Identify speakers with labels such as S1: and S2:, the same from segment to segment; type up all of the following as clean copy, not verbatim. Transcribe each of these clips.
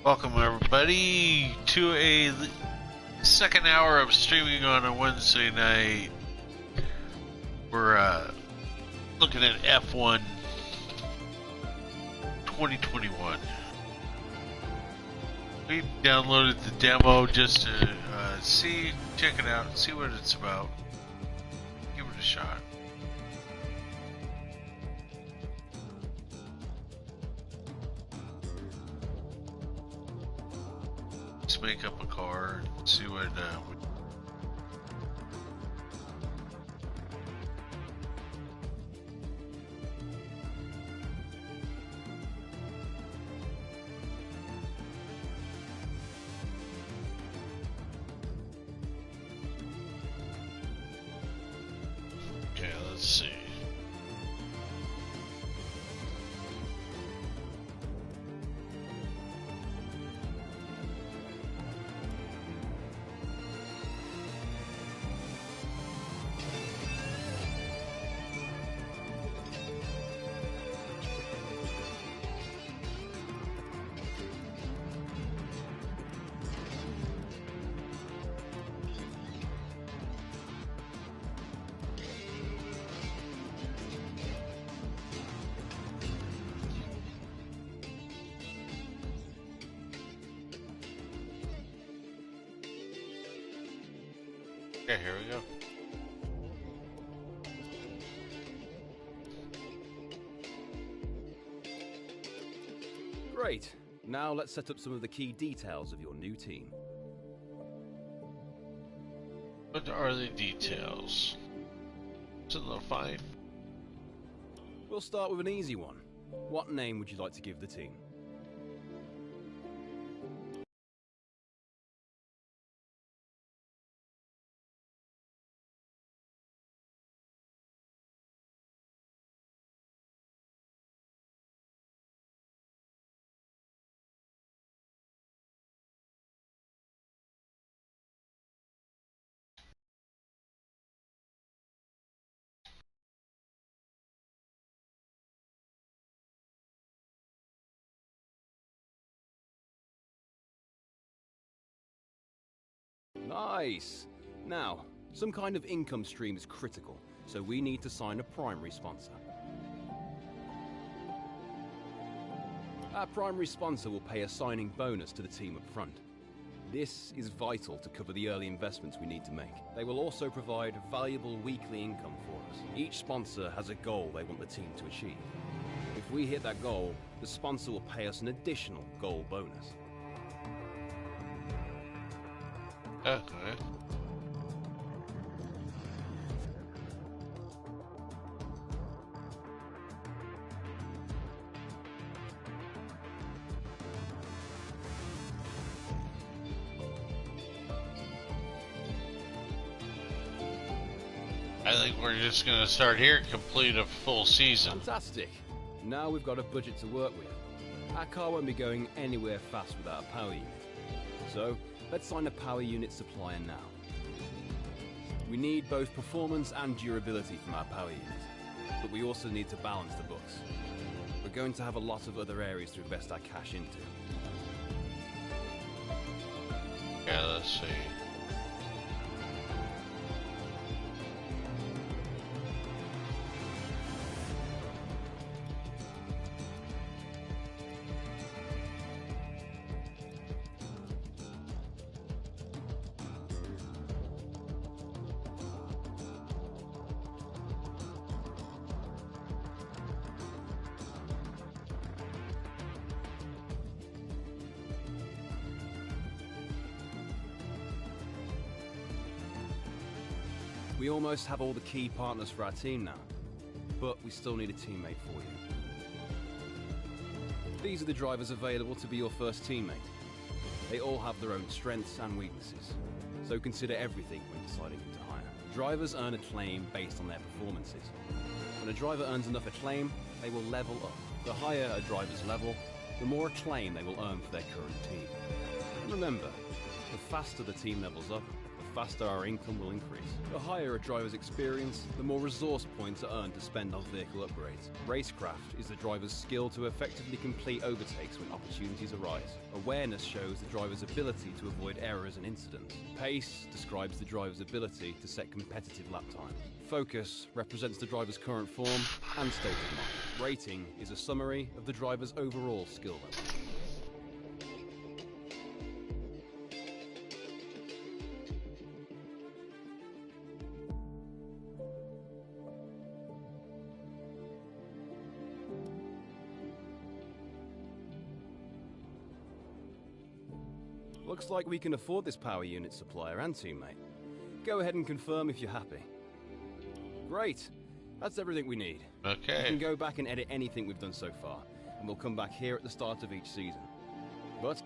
S1: Welcome everybody to a second hour of streaming on a Wednesday night. We're looking at F1 2021. We downloaded the demo just to check it out, see what it's about. Give it a shot. Let's make up a car and see what okay, let's see. Okay, here we go.
S2: Great. Now let's set up some of the key details of your new team.
S1: What are the details? Doesn't look fine.
S2: We'll start with an easy one. What name would you like to give the team? Nice! Now, some kind of income stream is critical, so we need to sign a primary sponsor. Our primary sponsor will pay a signing bonus to the team up front. This is vital to cover the early investments we need to make. They will also provide valuable weekly income for us. Each sponsor has a goal they want the team to achieve. If we hit that goal, the sponsor will pay us an additional goal bonus.
S1: Okay. I think we're just going to start here, complete a full season.
S2: Fantastic! Now we've got a budget to work with. Our car won't be going anywhere fast without a power unit. So, let's sign a power unit supplier now. We need both performance and durability from our power unit, but we also need to balance the books. We're going to have a lot of other areas to invest our cash into.
S1: Yeah, let's see.
S2: We almost have all the key partners for our team now, but we still need a teammate for you. These are the drivers available to be your first teammate. They all have their own strengths and weaknesses, so consider everything when deciding who to hire. Drivers earn acclaim based on their performances. When a driver earns enough acclaim, they will level up. The higher a driver's level, the more acclaim they will earn for their current team. And remember, the faster the team levels up, the faster our income will increase. The higher a driver's experience, the more resource points are earned to spend on vehicle upgrades. Racecraft is the driver's skill to effectively complete overtakes when opportunities arise. Awareness shows the driver's ability to avoid errors and incidents. Pace describes the driver's ability to set competitive lap times. Focus represents the driver's current form and state of mind. Rating is a summary of the driver's overall skill level. Looks like we can afford this power unit supplier and teammate. Go ahead and confirm if you're happy. Great. That's everything we need.
S1: Okay.
S2: You can go back and edit anything we've done so far, and we'll come back here at the start of each season. But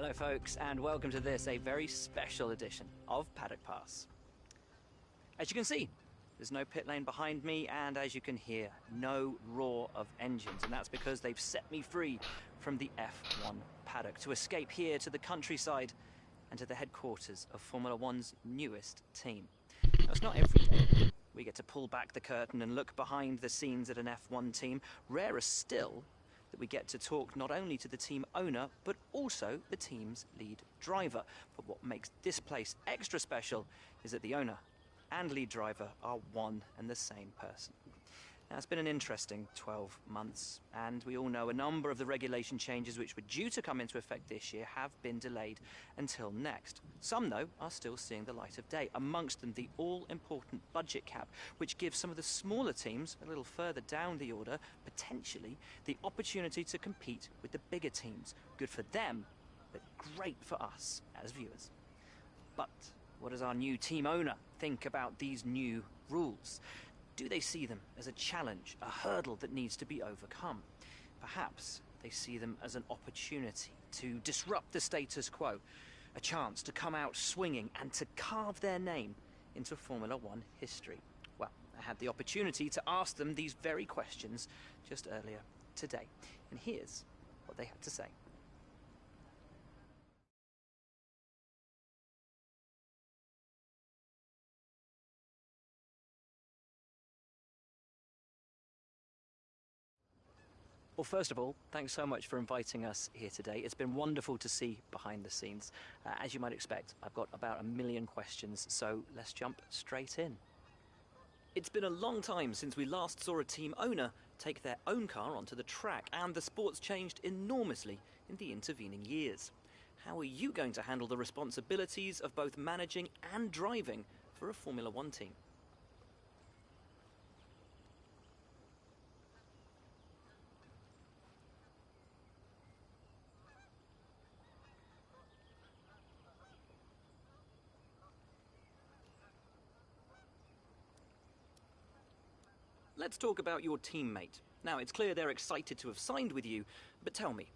S3: Hello folks, and welcome to this, a very special edition of Paddock Pass. As you can see, there's no pit lane behind me, and as you can hear, no roar of engines, and that's because they've set me free from the F1 paddock to escape here to the countryside and to the headquarters of Formula One's newest team. Now, it's not every day we get to pull back the curtain and look behind the scenes at an F1 team. Rarer still that we get to talk not only to the team owner, but also the team's lead driver. But what makes this place extra special is that the owner and lead driver are one and the same person. Now, it's been an interesting 12 months, and we all know a number of the regulation changes which were due to come into effect this year have been delayed until next. Some, though, are still seeing the light of day, amongst them the all-important budget cap, which gives some of the smaller teams a little further down the order, potentially, the opportunity to compete with the bigger teams. Good for them, but great for us as viewers. But what does our new team owner think about these new rules? Do they see them as a challenge, a hurdle that needs to be overcome? Perhaps they see them as an opportunity to disrupt the status quo, a chance to come out swinging and to carve their name into Formula One history. Well, I had the opportunity to ask them these very questions just earlier today, and here's what they had to say. Well, first of all, thanks so much for inviting us here today. It's been wonderful to see behind the scenes. As you might expect, I've got about 1 million questions, so let's jump straight in. It's been a long time since we last saw a team owner take their own car onto the track, and the sport's changed enormously in the intervening years. How are you going to handle the responsibilities of both managing and driving for a Formula One team? let's talk about your teammate. Now, it's clear they're excited to have signed with you, but tell me,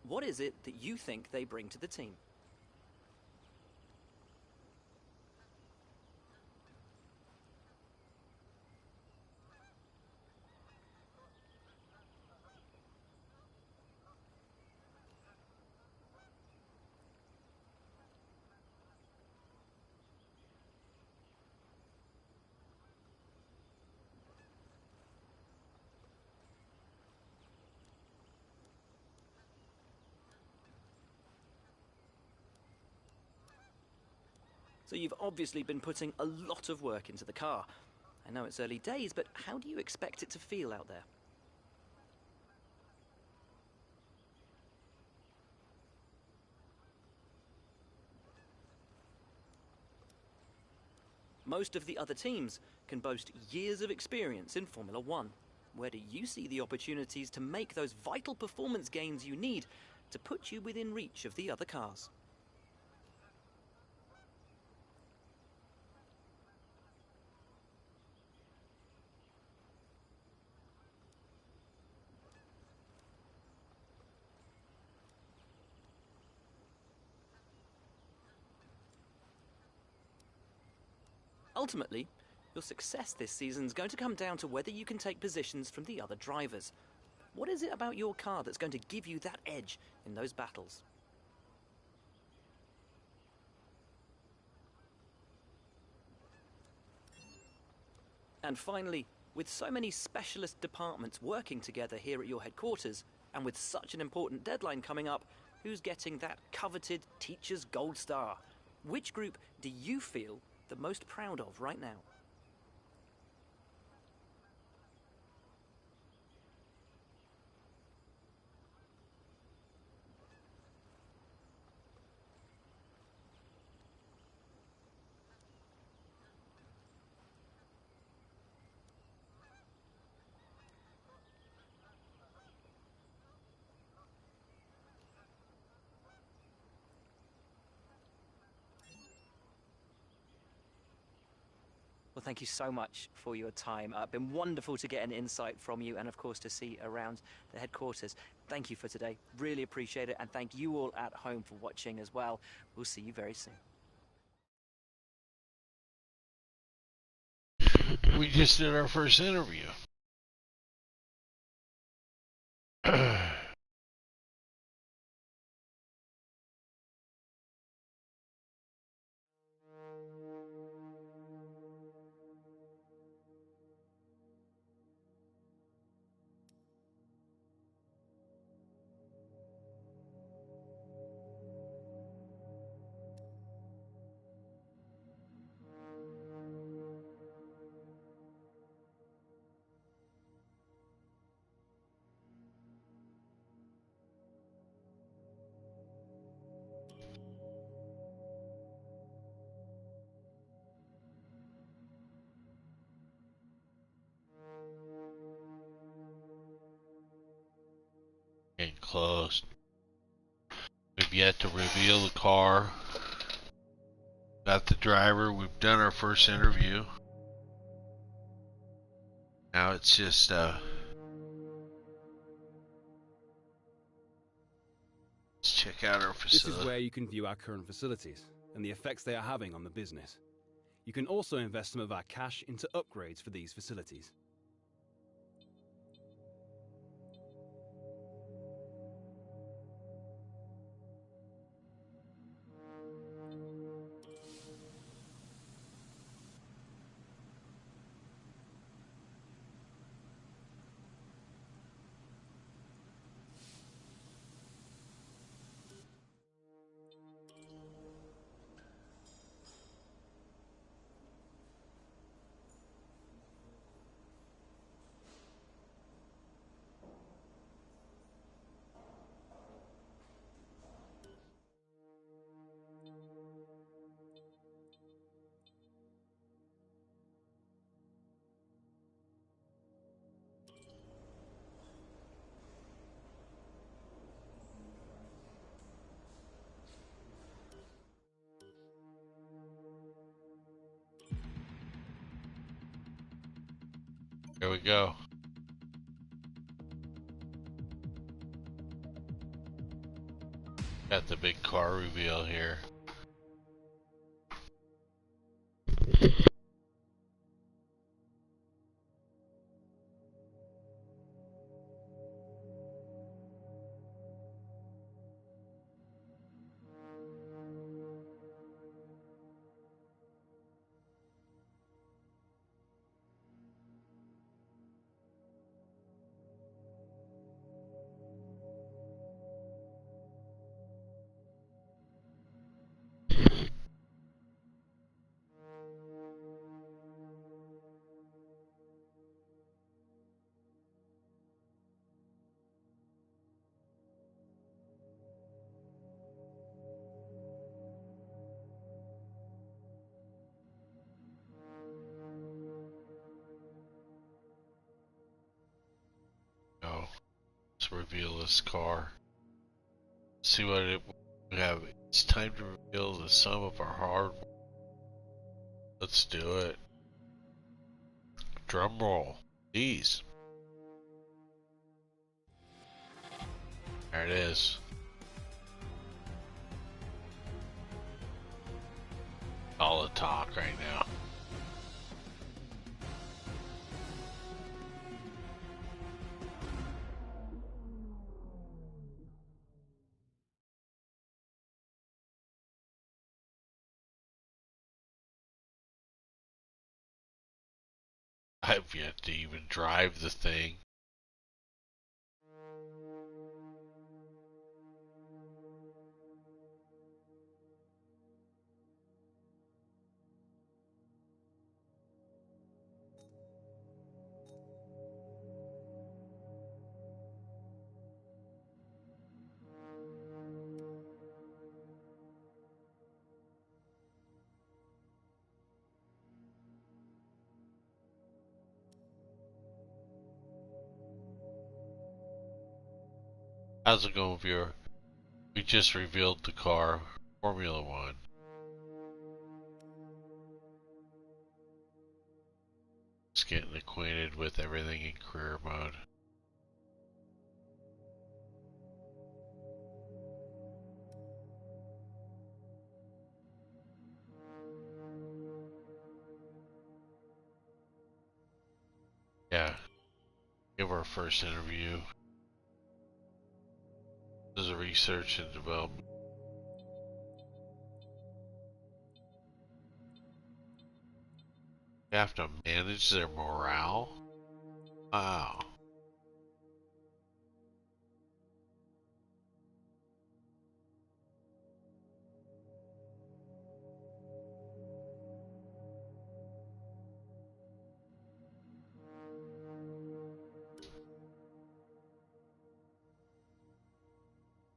S3: what is it that you think they bring to the team? So you've obviously been putting a lot of work into the car. I know it's early days, but how do you expect it to feel out there? Most of the other teams can boast years of experience in Formula One. Where do you see the opportunities to make those vital performance gains you need to put you within reach of the other cars? Ultimately, your success this season is going to come down to whether you can take positions from the other drivers. What is it about your car that's going to give you that edge in those battles? And finally, with so many specialist departments working together here at your headquarters, and with such an important deadline coming up, who's getting that coveted Teacher's Gold Star? Which group do you feel the most proud of right now? Well, thank you so much for your time. It's been wonderful to get an insight from you and, of course, to see around the headquarters. Thank you for today. Really appreciate it. And thank you all at home for watching as well. We'll see you very soon.
S1: We just did our first interview. Getting close. We've yet to reveal the car. Got the driver. We've done our first interview. Now it's just let's check out our facility.
S2: This is where you can view our current facilities and the effects they are having on the business. You can also invest some of our cash into upgrades for these facilities.
S1: There we go. Got the big car reveal here. Oh, let's reveal this car. See what we have. It's time to reveal the sum of our hard work. Let's do it. Drum roll, please. There it is. All the talk right now. I've yet to even drive the thing. How's it going, viewer? We just revealed the car, Formula One. Just getting acquainted with everything in career mode. Yeah, give our first interview. This is research and development. You have to manage their morale? Wow.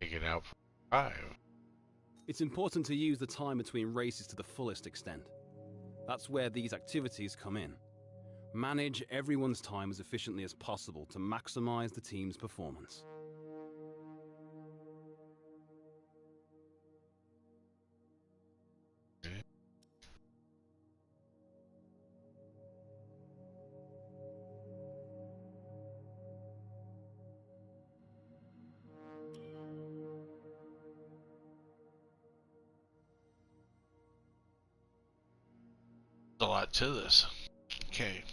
S1: Take it out for a drive.
S2: It's important to use the time between races to the fullest extent. That's where these activities come in. Manage everyone's time as efficiently as possible to maximize the team's performance.
S1: Okay. There's a lot to this. Okay.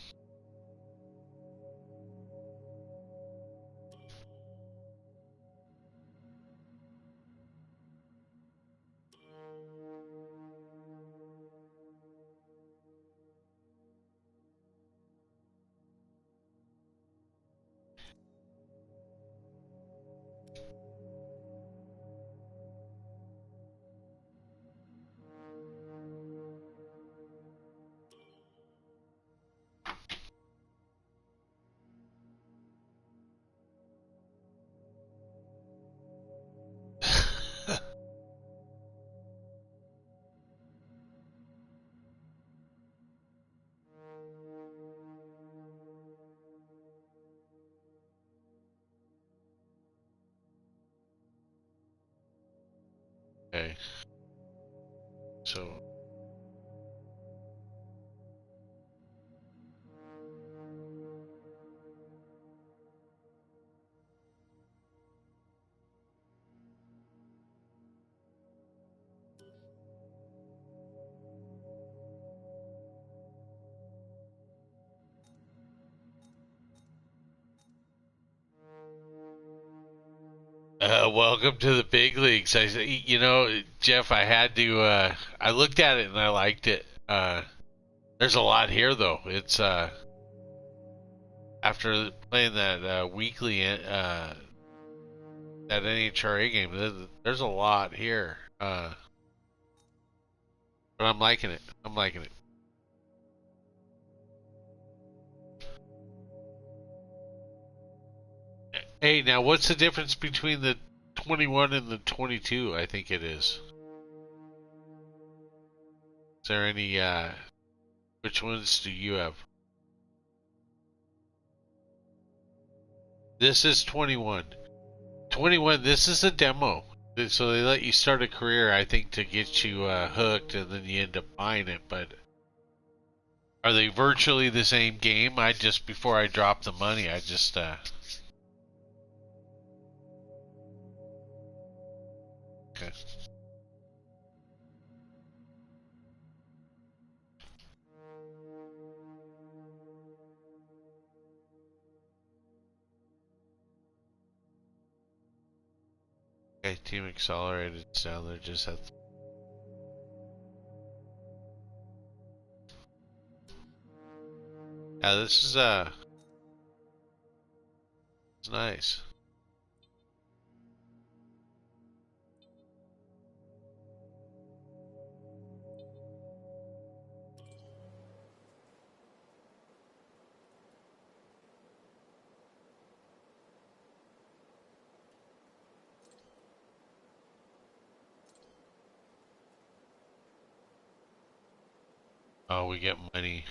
S1: Okay. So, Welcome to the big leagues. You know, Jeff, I had to. I looked at it and I liked it. There's a lot here, though. It's after playing that weekly that NHRA game. There's a lot here. But I'm liking it. I'm liking it. Hey, now what's the difference between the 21 and the 22? I think it is. Is there any? Which ones do you have? This is 21. 21. This is a demo. So they let you start a career, I think, to get you hooked, and then you end up buying it. But are they virtually the same game? I just before I drop the money, I just okay. Okay, Team Accelerated down there. Just have. Yeah, this is it's nice. Oh, we get money.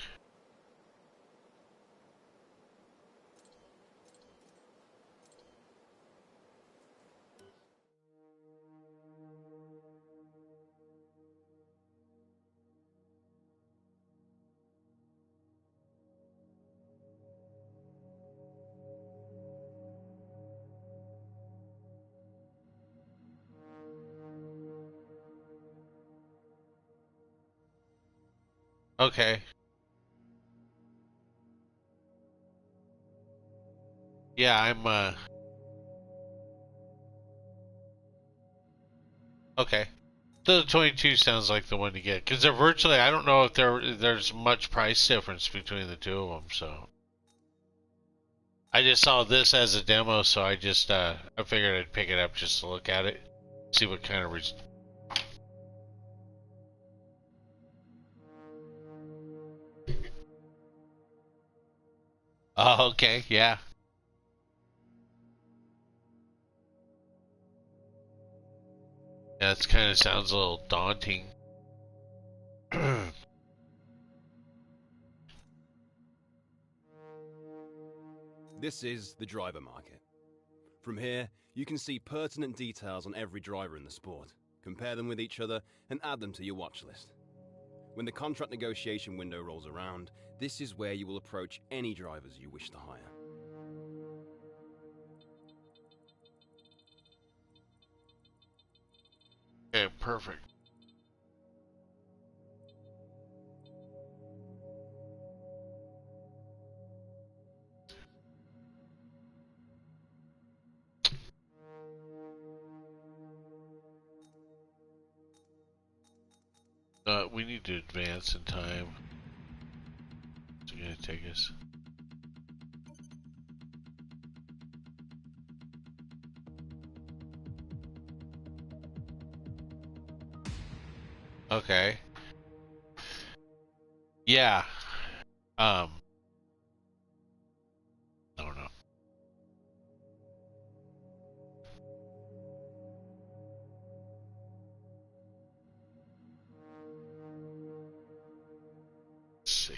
S1: Okay. Yeah, I'm okay. So the 22 sounds like the one to get because they're virtually. I don't know if there's much price difference between the two of them. So I just saw this as a demo, so I just I figured I'd pick it up just to look at it, see what kind of. Oh, okay, yeah. Yeah, it kind of sounds a little daunting.
S2: This is the driver market. From here, you can see pertinent details on every driver in the sport, compare them with each other, and add them to your watch list. When the contract negotiation window rolls around, this is where you will approach any drivers you wish to hire.
S1: Okay, perfect. We need to advance in time. It's gonna take us. Okay. Yeah. I don't know. Let's see.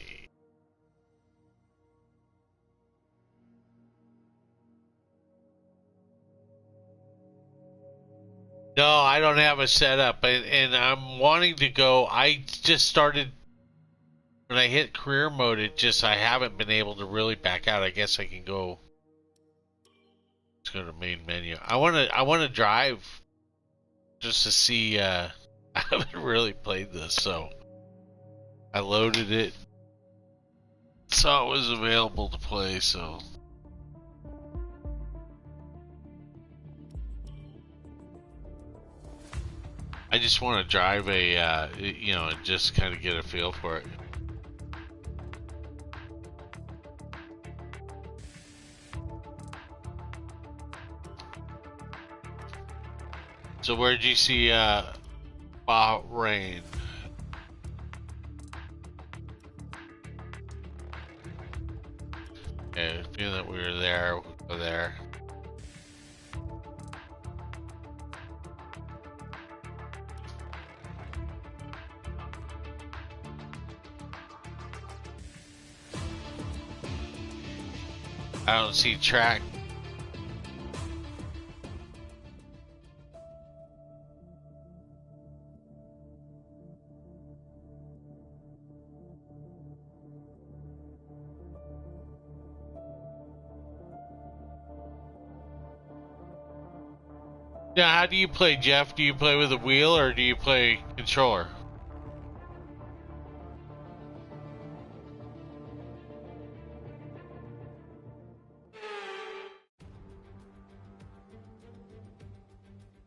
S1: No, I don't have a setup, and I'm wanting to go. I just started when I hit career mode. I haven't been able to really back out. I guess I can go. Let's go to main menu. I wanna drive just to see. I haven't really played this, so I loaded it. Saw it was available to play, so I just want to drive a, you know, and just kind of get a feel for it. So where'd you see Bahrain? Okay, feeling that we were there, we'll go there. I don't see track. Now, how do you play, Jeff? Do you play with a wheel or do you play controller?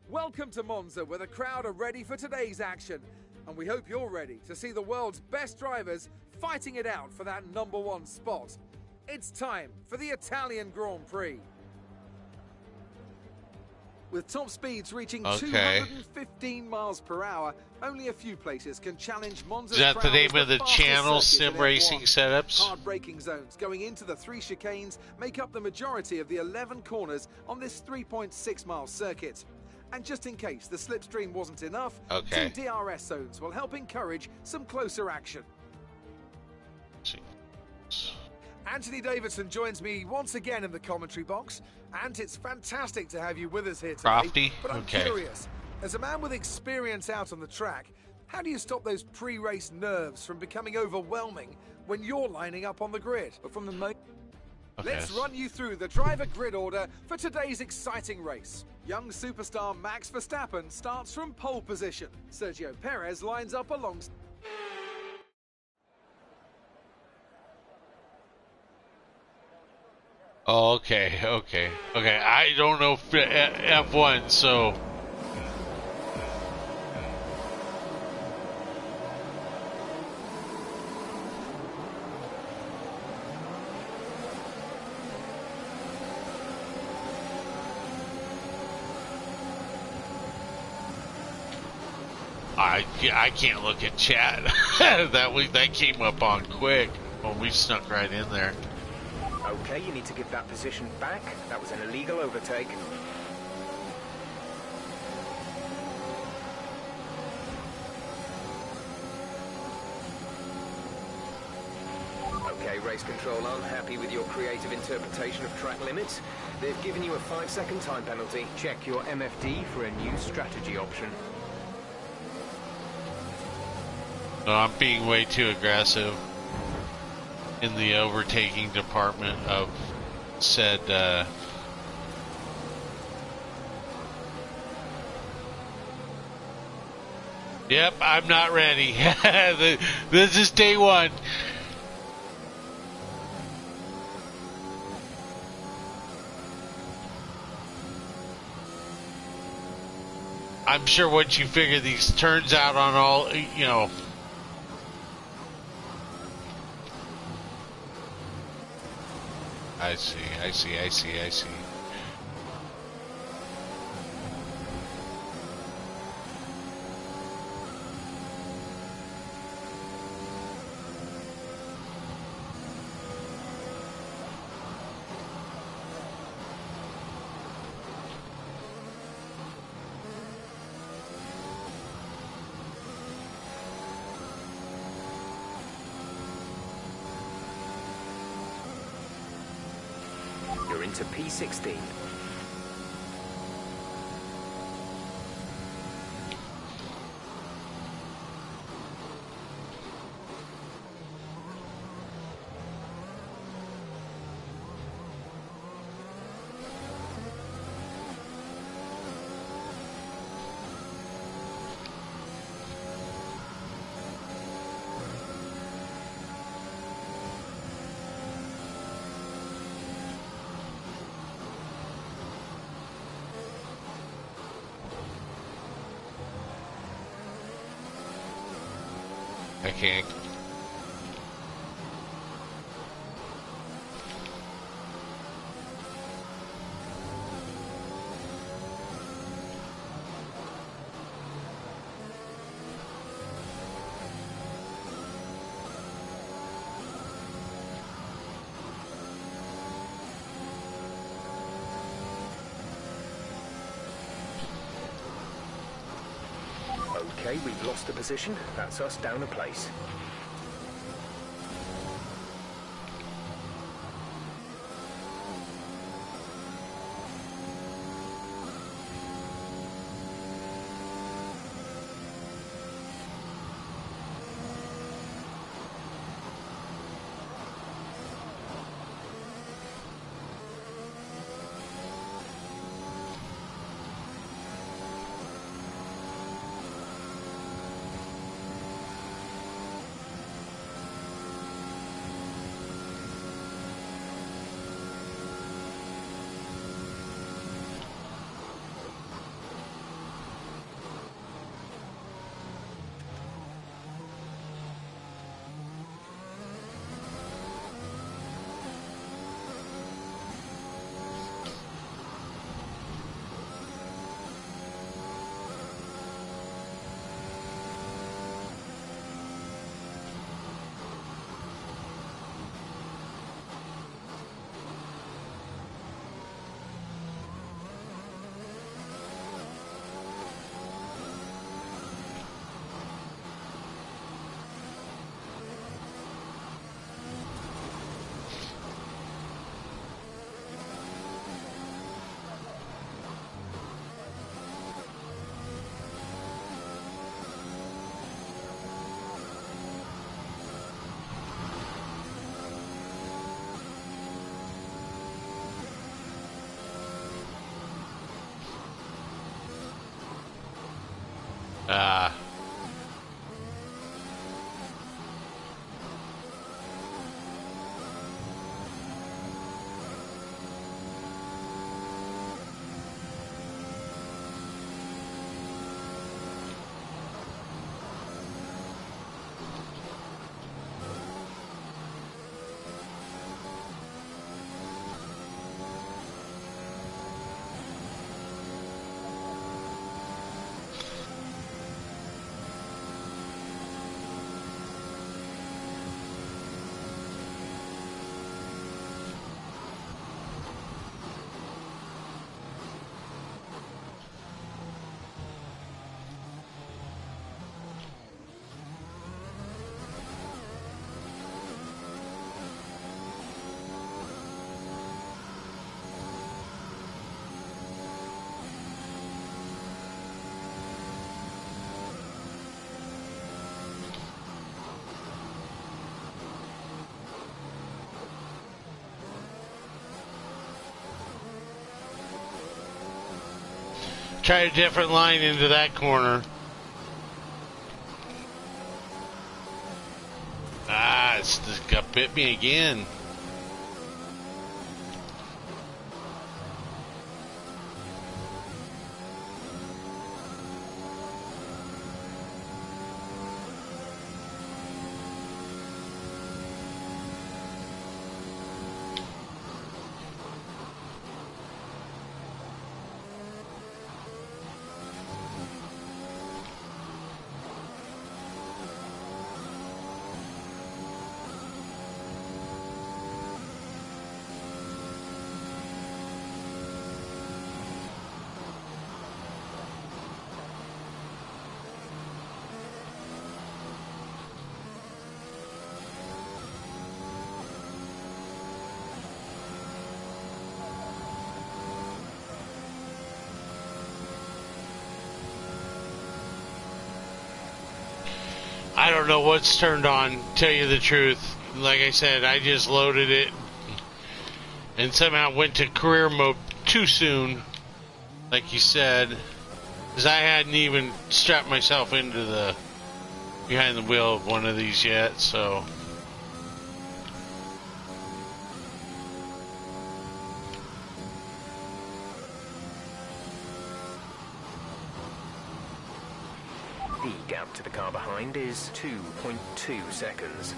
S4: Welcome to Monza, where the crowd are ready for today's action. And we hope you're ready to see the world's best drivers fighting it out for that #1 spot. It's time for the Italian Grand Prix. With top speeds reaching 215 miles per hour, only a few places can challenge Monza's
S1: Is that the
S4: crown
S1: name
S4: as
S1: of the
S4: fastest
S1: channel,
S4: circuit in
S1: Sim Racing
S4: F1.
S1: Setups?
S4: Hard braking zones going into the 3 chicanes make up the majority of the 11 corners on this 3.6-mile circuit. And just in case the slipstream wasn't enough, 2 DRS zones will help encourage some closer action. Anthony Davidson joins me once again in the commentary box, and it's fantastic to have you with us here today.
S1: Crofty?
S4: But I'm curious, as a man with experience out on the track, how do you stop those pre-race nerves from becoming overwhelming when you're lining up on the grid? Let's run you through the driver grid order for today's exciting race. Young superstar Max Verstappen starts from pole position. Sergio Perez lines up alongside.
S1: Oh, okay. I don't know F1, so I can't look at chat. that came up on quick when we snuck right in there.
S5: Okay, you need to give that position back. That was an illegal overtake. Okay, race control on. Happy with your creative interpretation of track limits? They've given you a 5-second time penalty. Check your MFD for a new strategy option.
S1: No, I'm being way too aggressive in the overtaking department of said Yep, I'm not ready. This is day one. I'm sure once you figure these turns out on all, you know. I see.
S5: You're into P16.
S1: I can't.
S5: Okay, we've lost the position. That's us down a place.
S1: Ah. Try a different line into that corner. Ah, it's just got bit me again. I don't know what's turned on, tell you the truth. Like I said, I just loaded it and somehow went to career mode too soon, like you said, because I hadn't even strapped myself into the behind the wheel of one of these yet, so...
S5: The gap to the car behind is 2.2 seconds.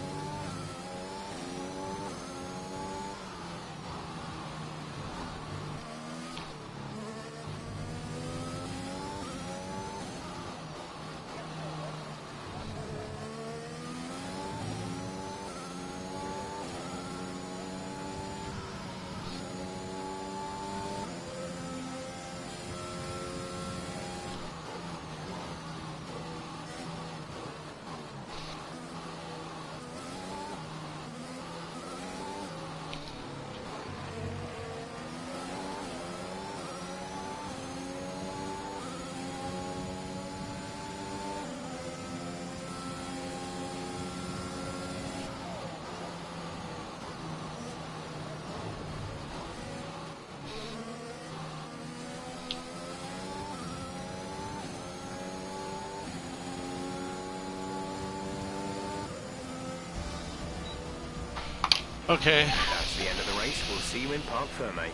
S1: Okay.
S5: That's the end of the race. We'll see you in Parc Ferme.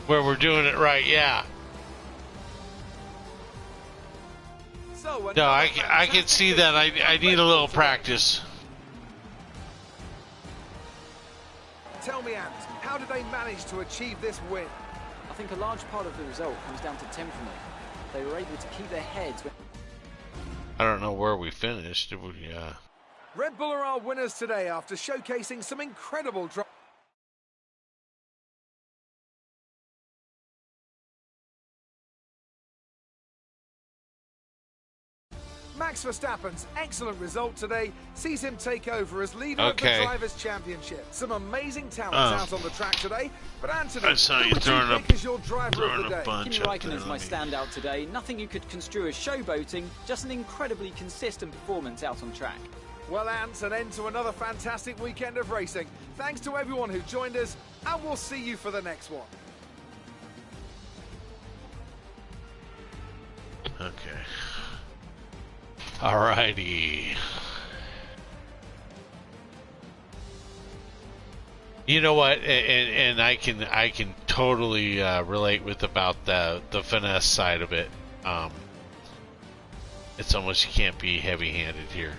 S1: Where we're doing it right, yeah.
S4: So,
S1: No, I can see that. I need a little practice.
S4: Tell me, Ant, how did they manage to achieve this win?
S6: I think a large part of the result comes down to temperament. They were able to keep their heads when...
S1: I don't know where we finished.
S4: Red Bull are our winners today after showcasing some incredible drive. Max Verstappen's excellent result today sees him take over as leader of the Drivers' Championship. Some amazing talents out on the track today, but Anthony,
S1: I saw you
S4: who would
S1: throwing
S4: you
S1: a-
S4: pick as your driver of the day?
S6: Kimi Raikkonen's my standout today. Nothing you could construe as showboating, just an incredibly consistent performance out on track.
S4: Well, Ant, an end to another fantastic weekend of racing. Thanks to everyone who joined us, and we'll see you for the next one.
S1: Okay. Alrighty. You know what? And I can totally relate with about the finesse side of it. It's almost, you can't be heavy-handed here.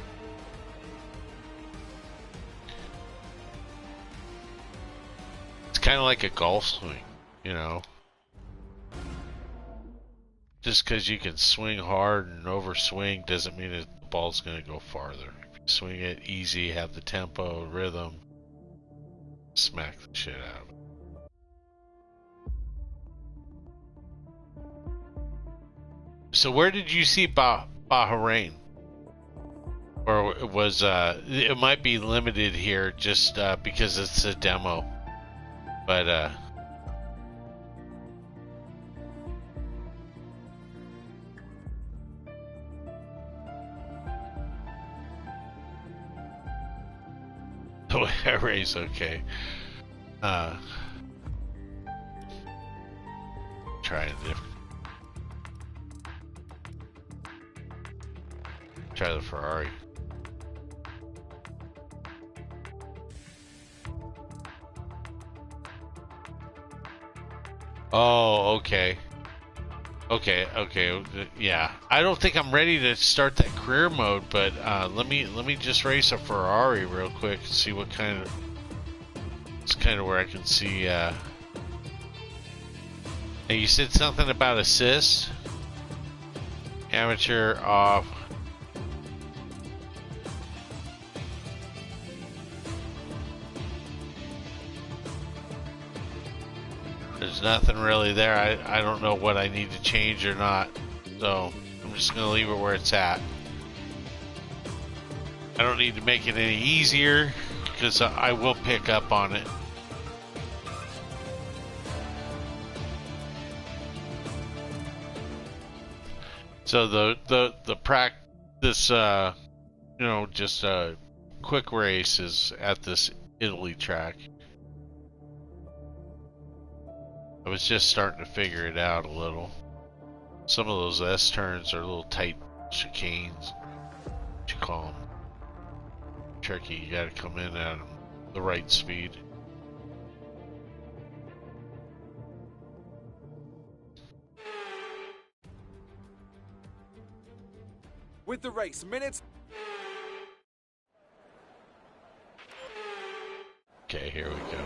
S1: It's kind of like a golf swing, you know. Just because you can swing hard and overswing doesn't mean that the ball's going to go farther. If you swing it easy, have the tempo, rhythm, smack the shit out of it. So where did you see Bahrain? Or it was it might be limited here just because it's a demo. But the way I race, okay. Try a different. Try the Ferrari. Oh, okay. Okay, yeah. I don't think I'm ready to start that career mode, but let me just race a Ferrari real quick and see what kind of. It's kind of where I can see. Hey, you said something about assist. Amateur off. There's nothing really there. I don't know what I need to change or not. So I'm just going to leave it where it's at. I don't need to make it any easier because I will pick up on it. So the practice, you know, just a quick race is at this Italy track. I was just starting to figure it out a little. Some of those S turns are little tight chicanes. What you call them? Tricky. You got to come in at the right speed.
S4: with the race. Minutes.
S1: Okay, here we go.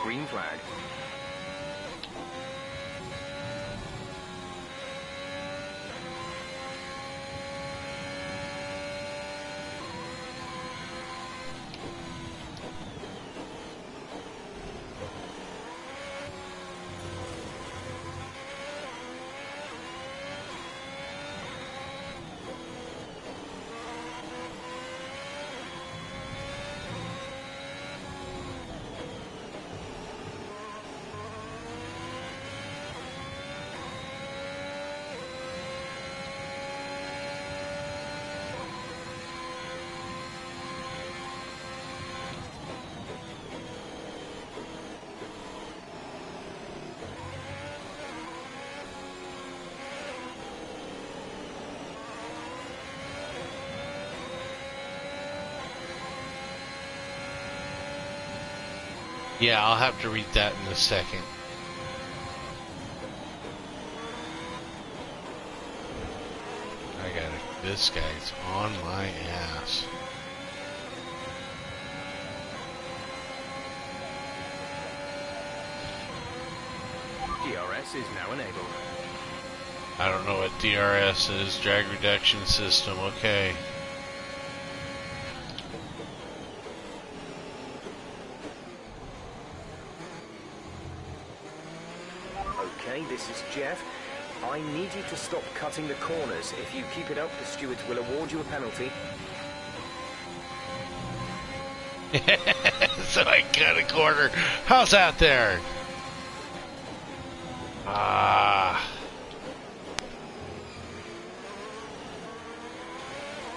S5: Green flag.
S1: Yeah, I'll have to read that in a second. I got it. This guy's on my ass.
S5: DRS is now enabled.
S1: I don't know what DRS is. Drag reduction system. Okay.
S5: Okay, this is Jeff. I need you to stop cutting the corners. If you keep it up, the stewards will award you a penalty.
S1: So I cut a corner. How's that there?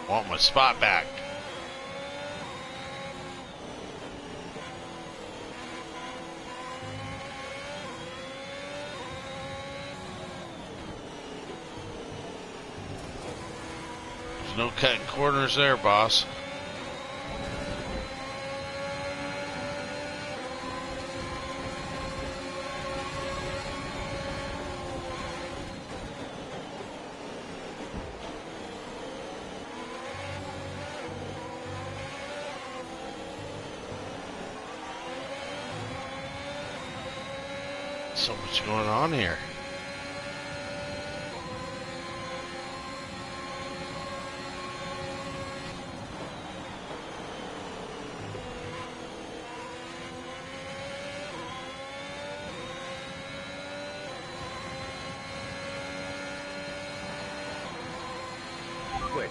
S1: Want my spot back. There's no cutting corners there, boss. So much going on here.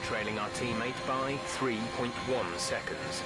S5: trailing our teammate by 3.1 seconds.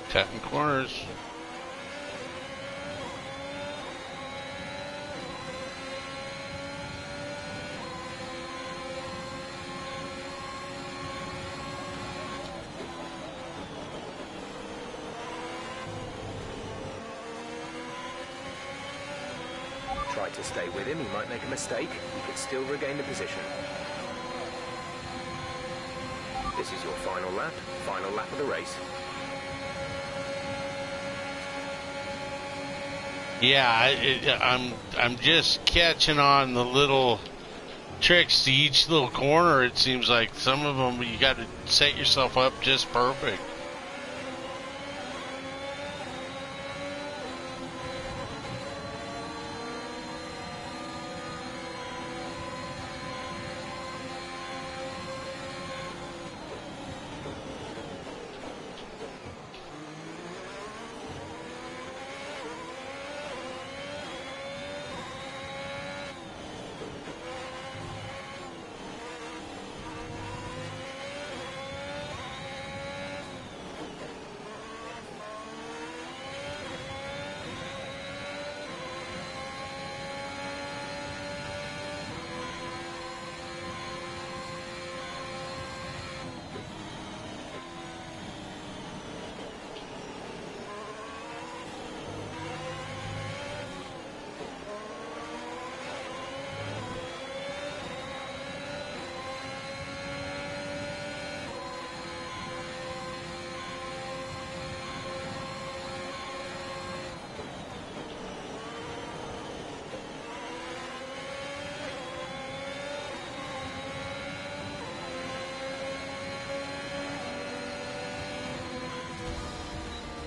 S1: Cutting corners.
S5: Try to stay with him, he might make a mistake. You could still regain the position. This is your final lap of the race.
S1: Yeah, I'm just catching on the little tricks to each little corner. It seems like some of them you got to set yourself up just perfect.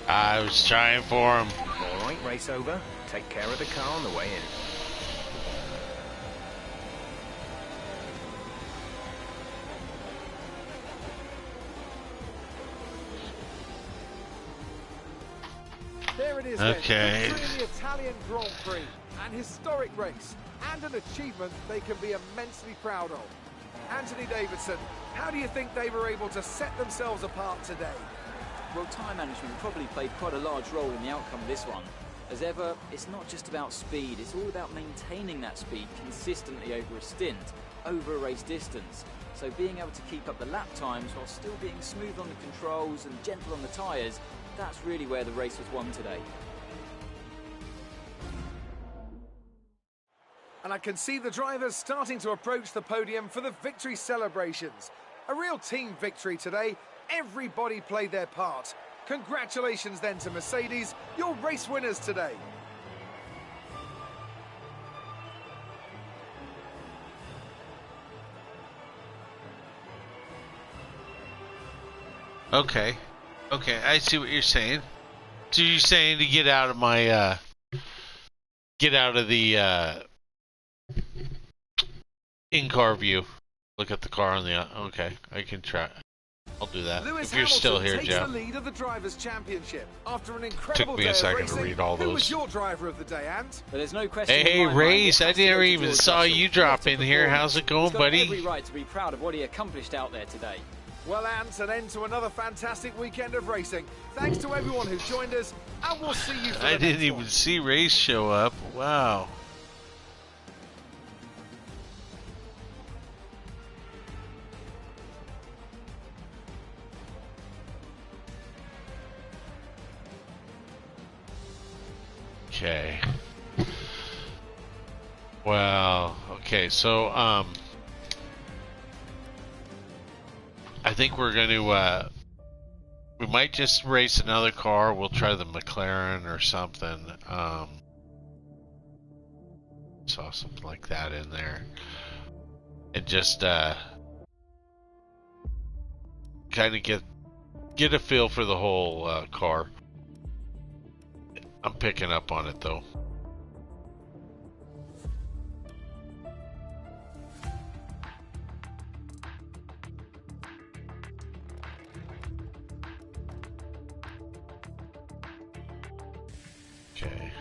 S1: I was trying for him.
S5: All right, race over. Take care of the car on the way in.
S4: There it is.
S1: Okay.
S4: Then. The Italian Grand Prix, an historic race and an achievement they can be immensely proud of. Anthony Davidson, how do you think they were able to set themselves apart today?
S6: Well, time management probably played quite a large role in the outcome of this one. As ever, it's not just about speed, it's all about maintaining that speed consistently over a stint, over a race distance. So being able to keep up the lap times while still being smooth on the controls and gentle on the tyres, that's really where the race was won today.
S4: And I can see the drivers starting to approach the podium for the victory celebrations. A real team victory today. Everybody played their part. Congratulations then to Mercedes, your race winners today.
S1: Okay, I see what you're saying. So you're saying to get out of my, get out of the in-car view. Look at the car on the. Okay, I can try. I'll do that.
S4: Lewis
S1: if you're still
S4: Hamilton
S1: here,
S4: takes
S1: Jeff.
S4: the lead of the Drivers' Championship after an incredible
S1: Took me a
S4: day of
S1: second
S4: racing.
S1: to read all
S4: Who
S1: those.
S4: was your driver of the day, Ant?
S6: But there's no question.
S1: Hey,
S6: in my mind
S1: Race,
S6: it
S1: I
S6: has to go
S1: never
S6: to
S1: even
S6: George
S1: saw
S6: Russell.
S1: you drop
S6: What a
S1: in here. How's it going,
S6: He's got
S1: buddy?
S6: every right to be proud of what he accomplished out there today.
S4: Well, Ant, an end to another fantastic weekend of racing. Thanks to everyone who joined us, and we'll see you for
S1: I
S4: the
S1: didn't
S4: next
S1: even
S4: one.
S1: see Race show up. Wow. Okay. Well, okay, so I think we're going to we might just race another car. We'll try the McLaren or something. Saw something like that in there, and just kind of get a feel for the whole car. I'm picking up on it though. Okay.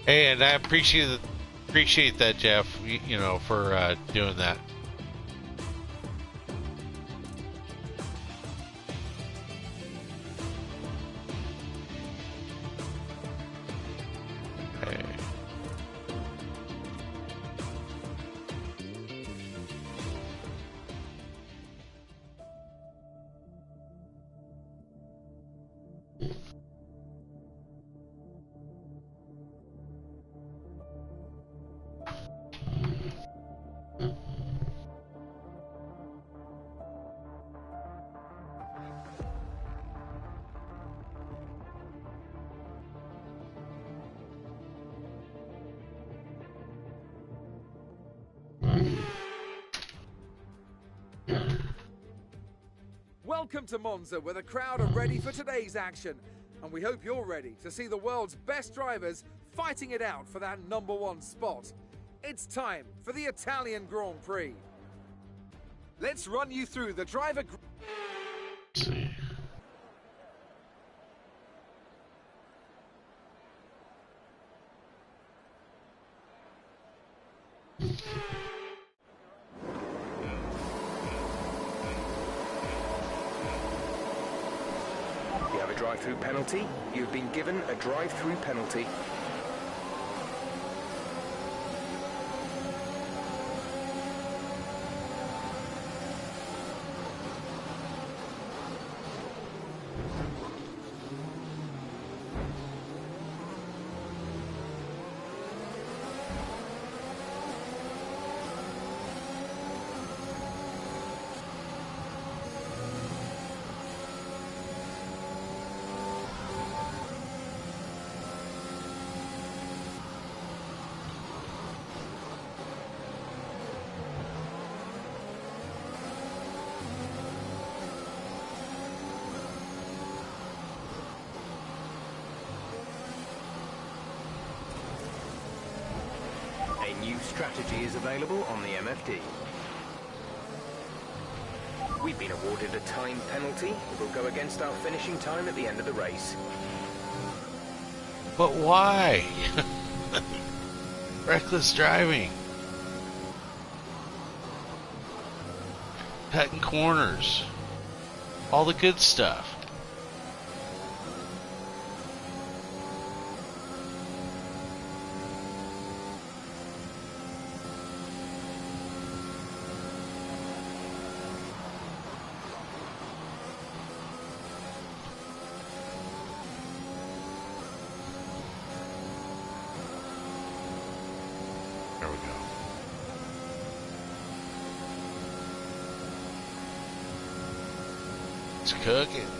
S1: Hey, and I appreciate that, Jeff. You know, for doing that. Hey.
S4: Welcome to Monza, where the crowd are ready for today's action. And we hope you're ready to see the world's best drivers fighting it out for that #1 spot. It's time for the Italian Grand Prix. Let's run you through the driver...
S1: Let's see.
S5: You have a drive-through penalty. You've been given a drive-through penalty. A new strategy is available on the MFD. We've been awarded a time penalty. It will go against our finishing time at the end of the race.
S1: But why? Reckless driving. Cutting corners. All the good stuff. There we go. It's cooking.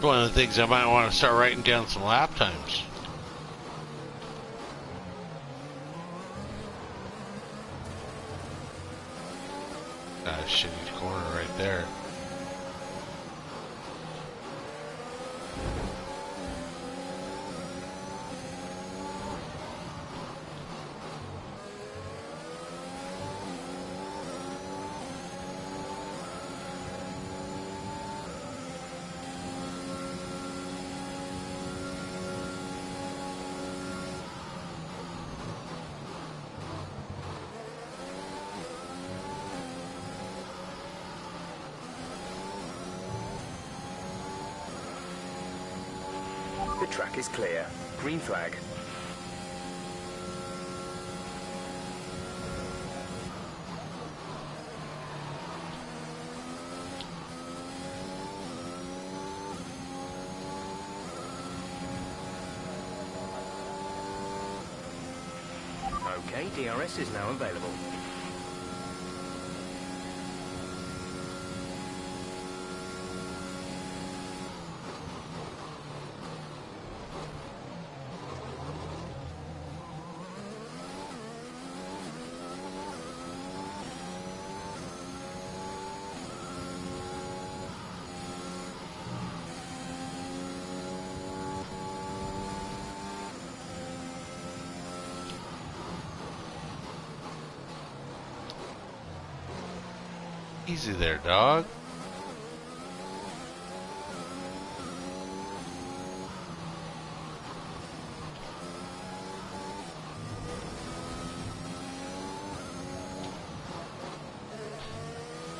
S1: One of the things I might want to start writing down some lap times. Ah, shitty corner right there.
S5: track is clear. Green flag. Okay, DRS is now available.
S1: Easy there, dog.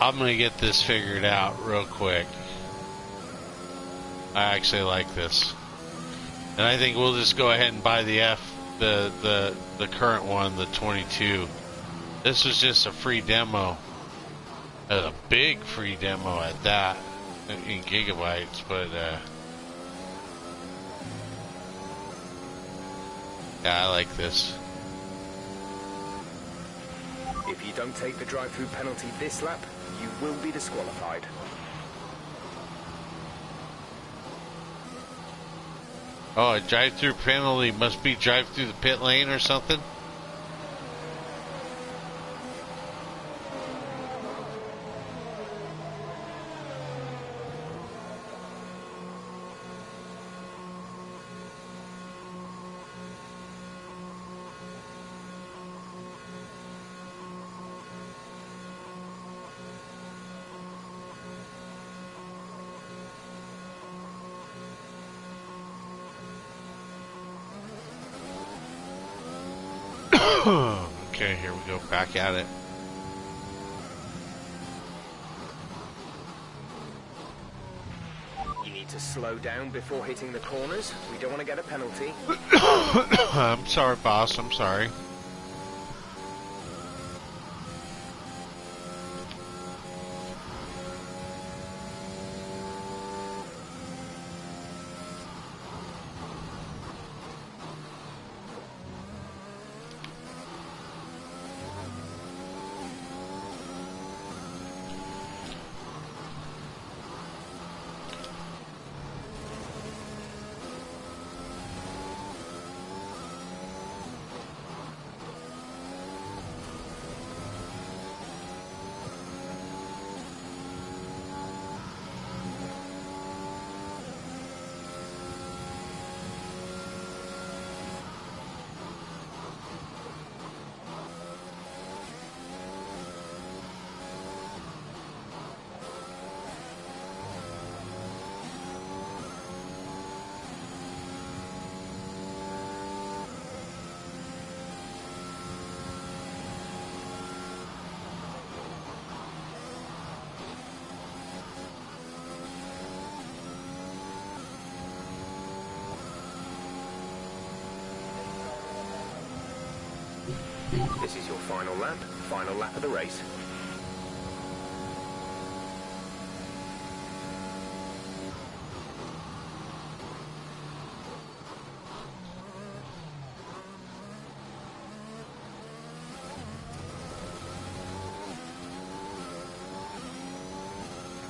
S1: I'm gonna get this figured out real quick. I actually like this, and I think we'll just go ahead and buy the the current one, the 22. This was just a free demo. A big free demo at that in gigabytes, but yeah, I like this.
S5: If you don't take the drive-through penalty this lap, you will be disqualified.
S1: Oh, a drive-through penalty must be drive through the pit lane or something? Okay, here we go, back at it.
S5: You need to slow down before hitting the corners. We don't want to get a penalty.
S1: I'm sorry, boss, I'm sorry.
S5: This is your final lap of the race.